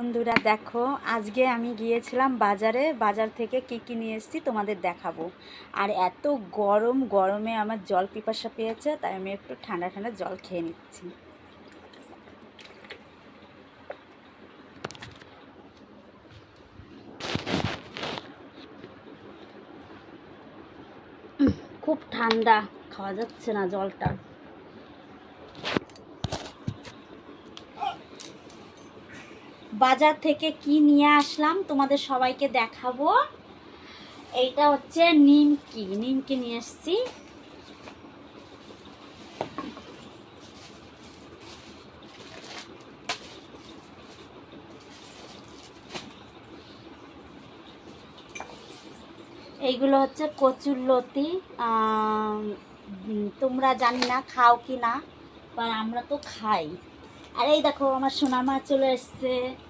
বন্ধুরা দেখো, আজকে আমি গিয়েছিলাম বাজার থেকে কি নিয়ে এসেছি তোমাদের দেখাবো। আর এত গরমে আমার জল পিপাসা পেয়েছে, তাই আমি একটু ঠান্ডা ঠান্ডা জল খেয়ে নিচ্ছি। খুব ঠান্ডা, খাওয়া যাচ্ছে না জলটা। বাজার থেকে কি নিয়ে আসলাম তোমাদের সবাইকে দেখাবো। এইটা হচ্ছে নিমকি নিয়ে এসেছি। এইগুলো হচ্ছে কচুরলতি। তোমরা জানি না খাও কি না, বা আমরা তো খাই। আর এই দেখো, আমার সোনা মা চলে এসছে।